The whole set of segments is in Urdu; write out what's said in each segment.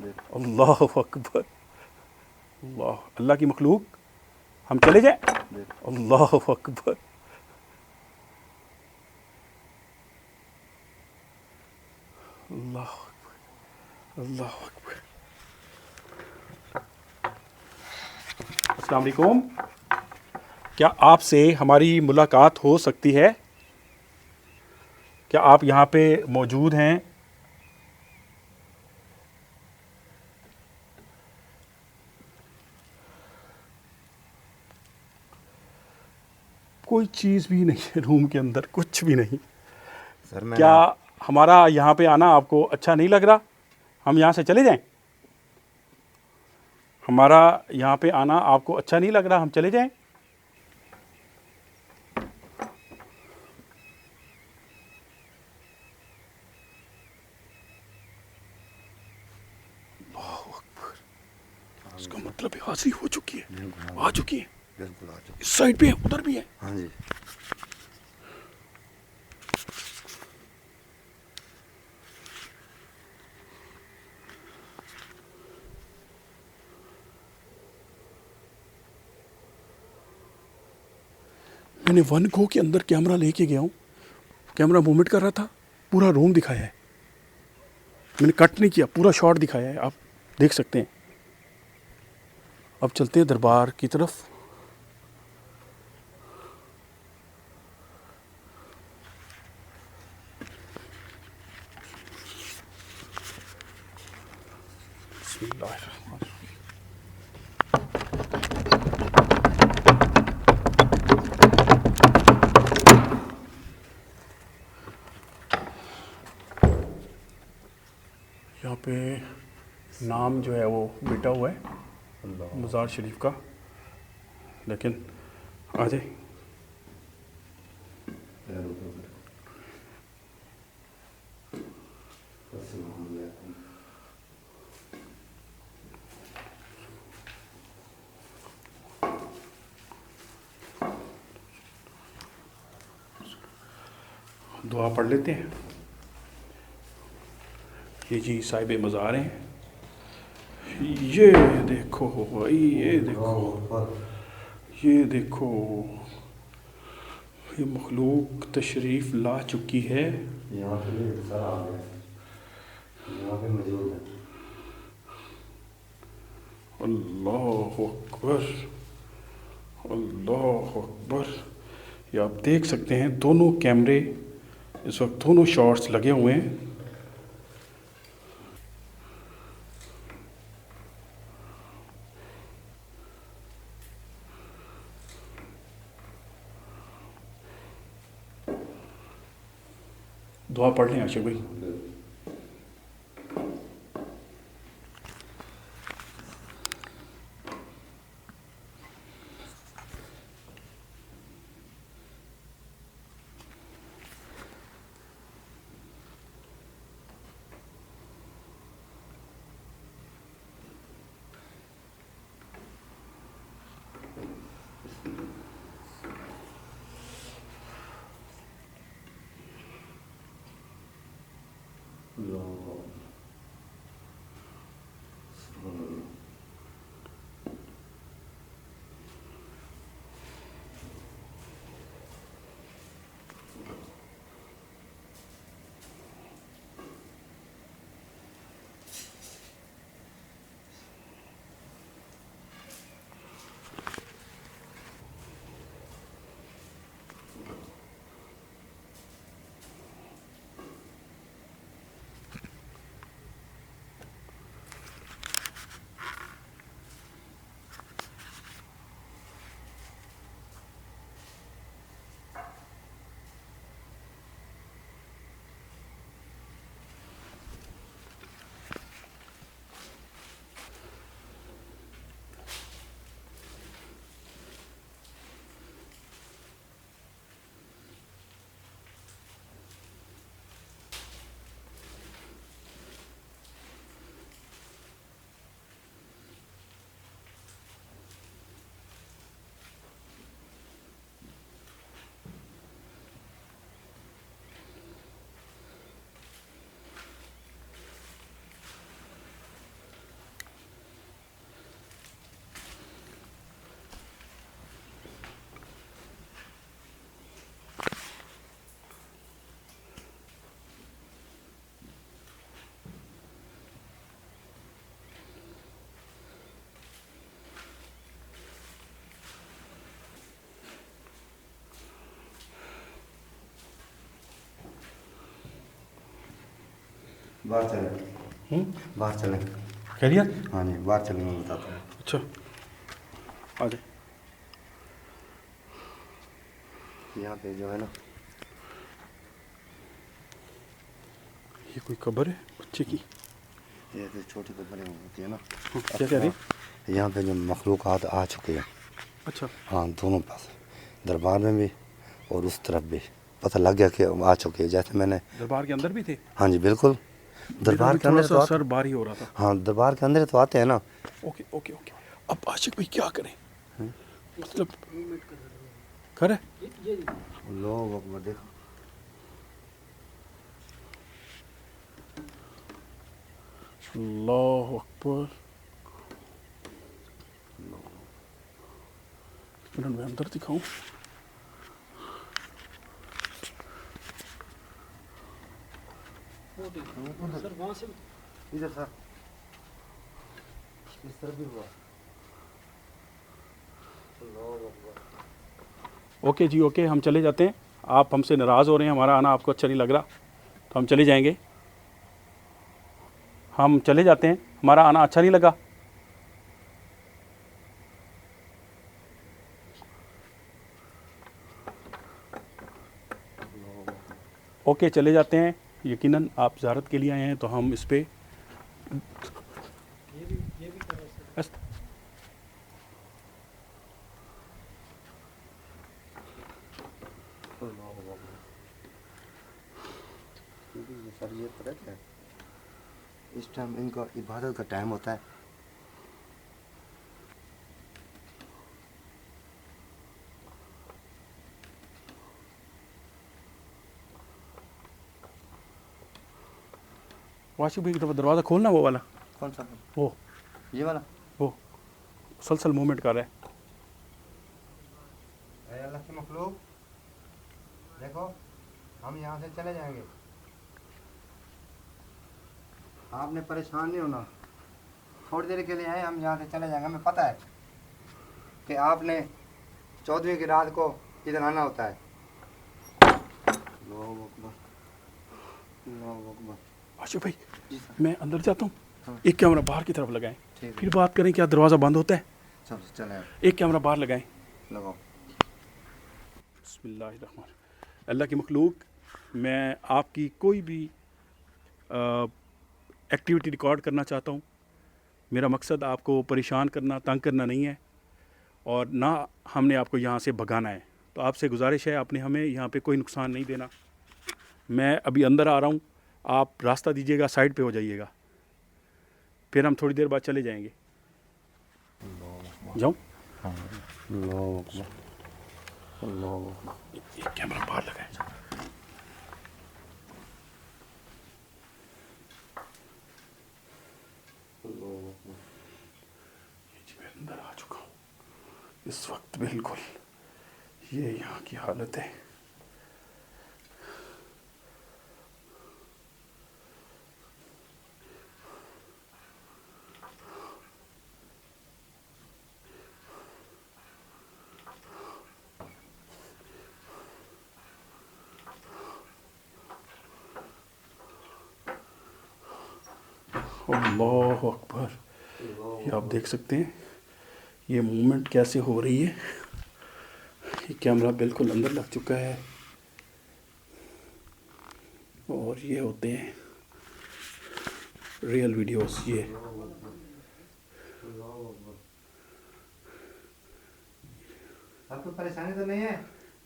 اللہ اکبر، اللہ کی مخلوق، ہم چلے جائیں؟ اللہ اکبر، اللہ اکبر، اللہ اکبر۔ السلام علیکم، کیا آپ سے ہماری ملاقات ہو سکتی ہے؟ کیا آپ یہاں پہ موجود ہیں؟ کوئی چیز بھی نہیں ہے روم کے اندر، کچھ بھی نہیں۔ سر میں کیا ہمارا یہاں پہ آنا آپ کو اچھا نہیں لگ رہا؟ ہم یہاں سے چلے جائیں؟ ہمارا یہاں پہ آنا آپ کو اچھا نہیں لگ رہا؟ ہم چلے جائیں؟ اللہ اکبر، اس کا مطلب حاضری ہو چکی ہے، آ چکی ہے، بالکل آ جاؤ۔ اس سائڈ پہ ہے، ادھر بھی ہے۔ ہاں جی، میں نے ون گو کے اندر کیمرہ لے کے گیا ہوں، کیمرہ موومنٹ کر رہا تھا، پورا روم دکھایا ہے، میں نے کٹ نہیں کیا، پورا شاٹ دکھایا ہے، آپ دیکھ سکتے ہیں۔ اب چلتے ہیں دربار کی طرف۔ بسم اللہ الرحمن الرحیم۔ یہاں پہ نام جو ہے وہ مٹا ہوا ہے مزار شریف کا، لیکن آ جائے۔ دعا پڑھ لیتے ہیں۔ یہ جی صاحب مزار ہیں، یہ دیکھو بھائی، یہ دیکھو، یہ دیکھو، یہ مخلوق تشریف لا چکی ہے۔ یہاں پہ بھی سر آ گئے، یہاں پہ موجود ہے۔ اللہ اکبر، اللہ اکبر۔ یہ آپ دیکھ سکتے ہیں دونوں کیمرے اس وقت، دونوں شاٹس لگے ہوئے ہیں۔ دعا پڑھ لیں عاشق بھائی۔ باہر چلیں باہر چلیں خیریت؟ ہاں جی باہر چلیں میں بتاتا ہوں. اچھا آ جائیں. یہاں پہ جو ہے نا یہ کوئی قبر ہے بچے کی؟ یہ تو چھوٹی قبریں ہوتی ہے نا. کیا کہہ رہی؟ یہاں پہ جو مخلوقات آ چکے ہیں اچھا ہاں دونوں پاس دربار میں بھی اور اس طرف بھی پتہ لگ گیا کہ آ چکے ہیں. جیسے میں نے دربار کے اندر بھی تھے؟ ہاں جی بالکل دربار کے تھوڑا اندر تو سا آتے سر باری ہو رہا تھا. ہاں دربار کے اندر تو آتے ہیں نا. Okay okay okay. اب عاشق بھائی کیا کریں؟ مطلب کرے لوگ اکبر دیکھو اللہ اکبر. منٹ میں اندر دکھاؤں. ادھر سر اس طرف بھی ہوا. اوکے جی اوکے ہم چلے جاتے ہیں. آپ ہم سے ناراض ہو رہے ہیں، ہمارا آنا آپ کو اچھا نہیں لگ رہا تو ہم چلے جائیں گے. ہم چلے جاتے ہیں، ہمارا آنا اچھا نہیں لگا. اوکے چلے جاتے ہیں. یقیناً آپ زیارت کے لیے آئے ہیں تو ہم اس پہ سر یہ پتہ کیا ہے اس ٹائم ان کا عبادت کا ٹائم ہوتا ہے. واشنگ بھی دروازہ کھولنا وہ والا کون سا وہ یہ والا مسلسل موومنٹ کر رہا ہے. اے اللہ کی مخلوق دیکھو ہم یہاں سے چلے جائیں گے. آپ نے پریشان نہیں ہونا، تھوڑی دیر کے لیے آئے ہم یہاں سے چلے جائیں گے. ہمیں پتہ ہے کہ آپ نے 14ویں کی رات کو ادھر آنا ہوتا ہے. اللہ اکبر اللہ اکبر. واشنگ بھائی جی سر میں اندر جاتا ہوں. ہاں. ایک کیمرہ باہر کی طرف لگائیں، ٹھیک ہے پھر بات کریں. کیا دروازہ بند ہوتا ہے؟ چلو چلیں ایک کیمرہ باہر لگائیں. لگاؤ. بسم اللہ الرحمن. اللہ کی مخلوق، میں آپ کی کوئی بھی ایکٹیویٹی ریکارڈ کرنا چاہتا ہوں. میرا مقصد آپ کو پریشان کرنا، تنگ کرنا نہیں ہے، اور نہ ہم نے آپ کو یہاں سے بھگانا ہے. تو آپ سے گزارش ہے آپ نے ہمیں یہاں پہ کوئی نقصان نہیں دینا. میں ابھی اندر آ رہا ہوں، آپ راستہ دیجیے گا، سائڈ پہ ہو جائیے گا، پھر ہم تھوڑی دیر بعد چلے جائیں گے. جاؤں؟ اللہ اکبر اللہ اکبر. ایک کیمرہ باہر لگائیں. میں اندر آ چکا ہوں اس وقت. بالکل یہ یہاں کی حالت ہے. اللہ اکبر. یہ آپ دیکھ سکتے ہیں یہ موومنٹ کیسے ہو رہی ہے. یہ کیمرہ بالکل اندر لگ چکا ہے اور یہ ہوتے ہیں ریئل ویڈیوز. یہ آپ کو پریشانی تو نہیں ہے؟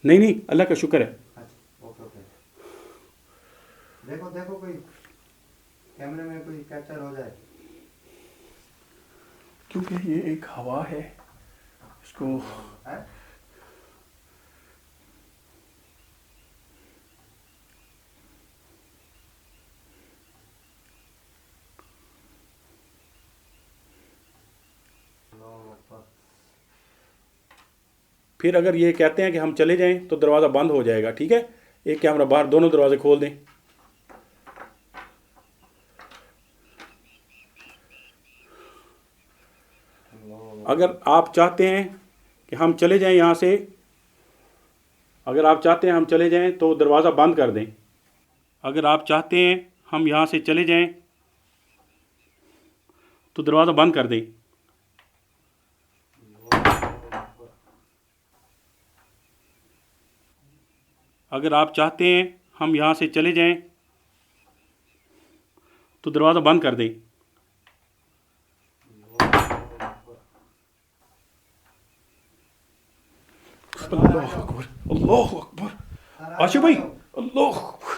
نہیں اللہ کا شکر ہے. Okay okay. دیکھو دیکھو کوئی کیمرے میں کوئی کیپچر ہو جائے. کیونکہ یہ ایک ہوا ہے اس کو پھر اگر یہ کہتے ہیں کہ ہم چلے جائیں تو دروازہ بند ہو جائے گا. ٹھیک ہے، ایک کیمرہ باہر، دونوں دروازے کھول دیں. اگر آپ چاہتے ہیں کہ ہم چلے جائیں یہاں سے، اگر آپ چاہتے ہیں ہم چلے جائیں تو دروازہ بند کر دیں. اگر آپ چاہتے ہیں ہم یہاں سے چلے جائیں تو دروازہ بند کر دیں. اگر آپ چاہتے ہیں ہم یہاں سے چلے جائیں تو دروازہ بند کر دیں. اللہ اکبر اللہ اکبر. عاشق بھائی اللہ اکبر.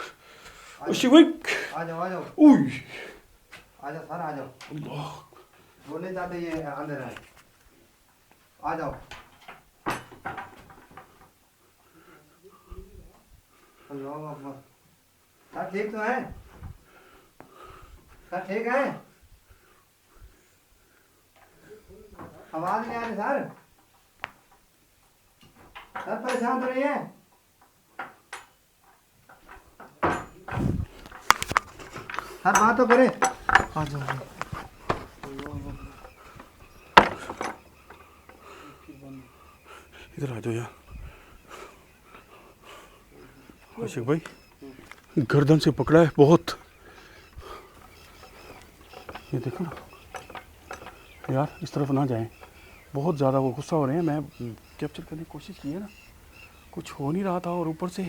عاشق بھائی آ جاؤ اوئی آ جاؤ سر آ جاؤ. اللہ وہ نہیں چاہتے یہ اندر ہے. آ جاؤ. اللہ اکبر. سر ٹھیک تو ہے؟ سر ٹھیک ہے؟ آواز نہیں آ رہی سر. سر پریشان تو نہیں ہے؟ سر بات تو کرے. آ جاؤ. ادھر آ جاؤ یار. عاشق بھائی گردن سے پکڑا ہے بہت. یہ دیکھو نا یار اس طرف نہ جائیں. بہت زیادہ وہ غصہ ہو رہے ہیں. میں کیپچر کرنے کی کوشش کی ہے نا کچھ ہو نہیں رہا تھا اور اوپر سے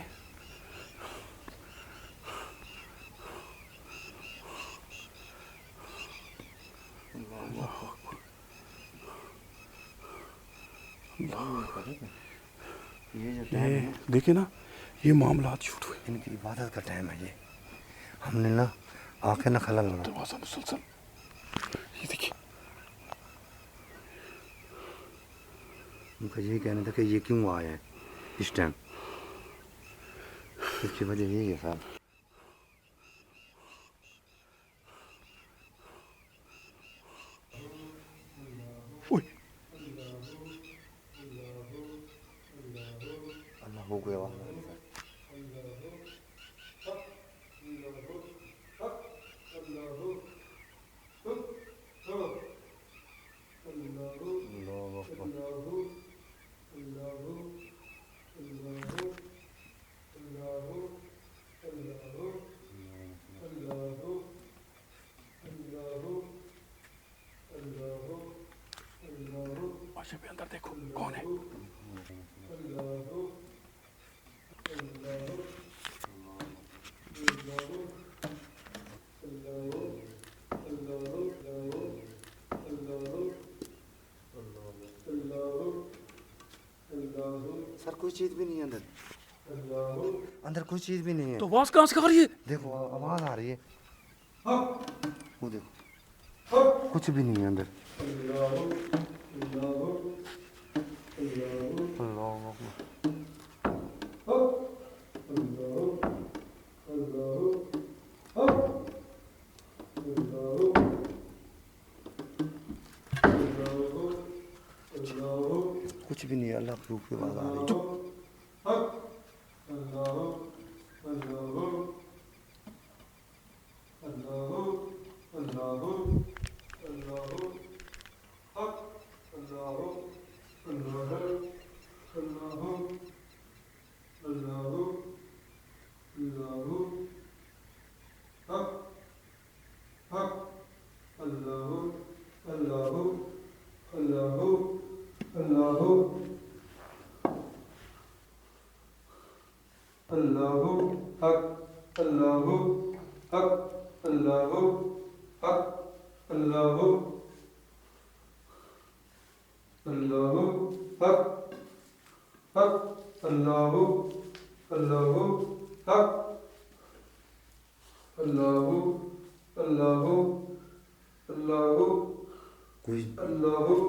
یہ دیکھیں نا یہ معاملات شروع ہوئے. ان کی عبادت کا ٹائم ہے یہ. ہم نے نا آنکھیں نہ کھلا لگا. دروازہ مسلسل یہ دیکھیں. ان کا یہی کہنا تھا کہ یہ کیوں آیا ہے اس ٹائم. اس کی وجہ یہی ہے صاحب. اللہ ہو گیا. عاشق بھائی اندر دیکھو کون ہے. سر کوئی چیز بھی نہیں ہے اندر. اندر کوئی چیز بھی نہیں ہے. تو آواز کہاں سے آ رہی ہے؟ دیکھو آواز آ رہی ہے. وہ دیکھو کچھ بھی نہیں ہے اندر. اللہ اکبر. کچھ بھی نہیں ہے. اللہ پروف کی آواز آ رہی ہے.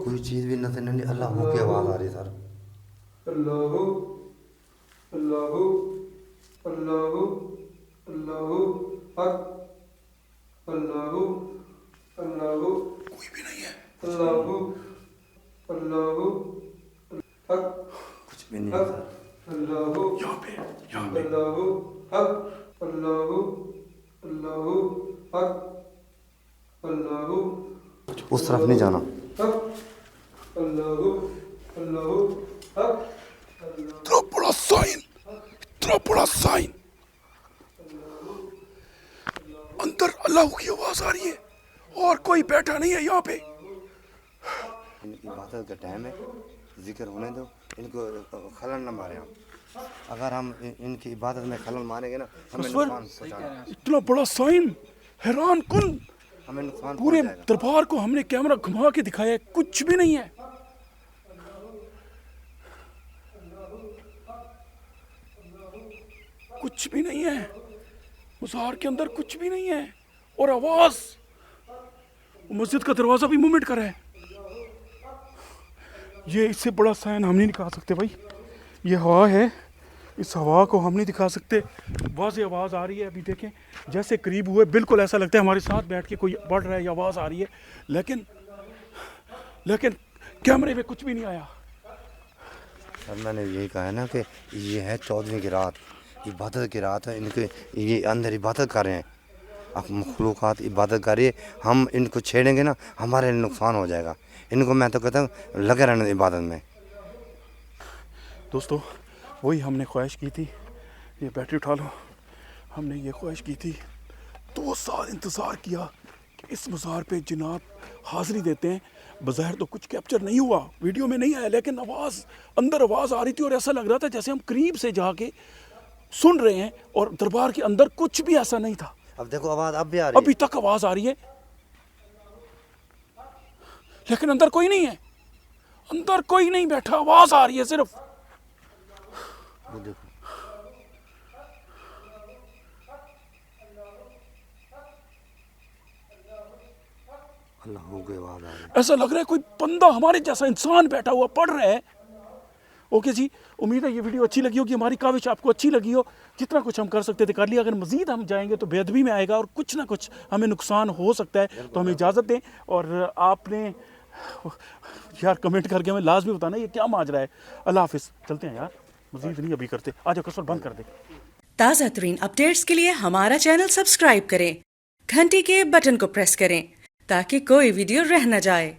کوئی چیز بھی نظر نہیں. اللہ ہو کی آواز آ رہی ہے سر. کوئی بھی نہیں ہے. کچھ بھی نہیں ہے سر. یہاں پہ اس طرف نہیں جانا. اتنا بڑا سائن اتنا بڑا سائن اللہ کی آواز آ رہی ہے اور کوئی بیٹھا نہیں ہے یہاں پہ. ان کی عبادت کا ٹائم ہے, ذکر ہونے دو, ان کو خلل نہ مارے ہم. اگر ہم ان کی عبادت میں خلل ماریں گے نا ہمیں تصور نقصان پہنچانا, اتنا بڑا سائن حیران کن. ہمیں نقصان پورے پہنچ جائے گا. دربار کو ہم نے کیمرہ گھما کے دکھایا ہے, کچھ بھی نہیں ہے. کچھ بھی نہیں ہے مزار کے اندر, کچھ بھی نہیں ہے. اور آواز, مسجد کا دروازہ بھی موومنٹ کر رہا ہے. یہ اس سے بڑا سائن ہم نہیں دکھا سکتے بھائی. یہ ہوا ہے, اس ہوا کو ہم نہیں دکھا سکتے. واضح آواز آ رہی ہے, ابھی دیکھیں جیسے قریب ہوئے بالکل ایسا لگتا ہے ہمارے ساتھ بیٹھ کے کوئی پڑھ رہا ہے یا آواز آ رہی ہے, لیکن کیمرے میں کچھ بھی نہیں آیا. سر میں نے یہی کہا ہے نا کہ یہ ہے 14ویں کی رات, عبادت کی رات ہے. ان کے یہ اندر عبادت کر رہے ہیں, اب مخلوقات عبادت کر رہی ہے. ہم ان کو چھیڑیں گے نا ہمارے نقصان ہو جائے گا. ان کو میں تو کہتا ہوں لگے رہنا عبادت میں. دوستو وہی ہم نے خواہش کی تھی, یہ بیٹری اٹھا لو. ہم نے یہ خواہش کی تھی, 2 سال انتظار کیا کہ اس مزار پہ جناب حاضری دیتے ہیں. بظاہر تو کچھ کیپچر نہیں ہوا, ویڈیو میں نہیں آیا, لیکن آواز اندر آواز آ رہی تھی اور ایسا لگ رہا تھا جیسے ہم قریب سے جا کے سن رہے ہیں. اور دربار کے اندر کچھ بھی ایسا نہیں تھا. اب دیکھو آواز اب بھی آ رہی ہے, ابھی تک آواز آ رہی ہے لیکن اندر کوئی نہیں ہے. اندر کوئی نہیں بیٹھا, آواز آ رہی ہے صرف. وہ دیکھو اللہ کی آواز آ رہی ہے. ایسا لگ رہا ہے کوئی بندہ ہمارے جیسا انسان بیٹھا ہوا پڑھ رہا ہے. اوکے جی, امید ہے یہ ویڈیو اچھی لگی ہوگی, ہماری کاوش آپ کو اچھی لگی ہو. جتنا کچھ ہم کر سکتے تھے کر لیا. اگر مزید ہم جائیں گے تو بے ادبی میں آئے گا اور کچھ نہ کچھ ہمیں نقصان ہو سکتا ہے, تو ہمیں اجازت دیں. اور آپ نے یار کمنٹ کر کے ہمیں لازمی بتانا یہ کیا ماجرا ہے. اللہ حافظ, چلتے ہیں یار, مزید نہیں ابھی کرتے. آ جاؤ کسر بند کر دے. تازہ ترین اپڈیٹس کے لیے ہمارا چینل سبسکرائب کریں, گھنٹی کے بٹن کو پریس کریں تاکہ کوئی ویڈیو رہ نہ جائے.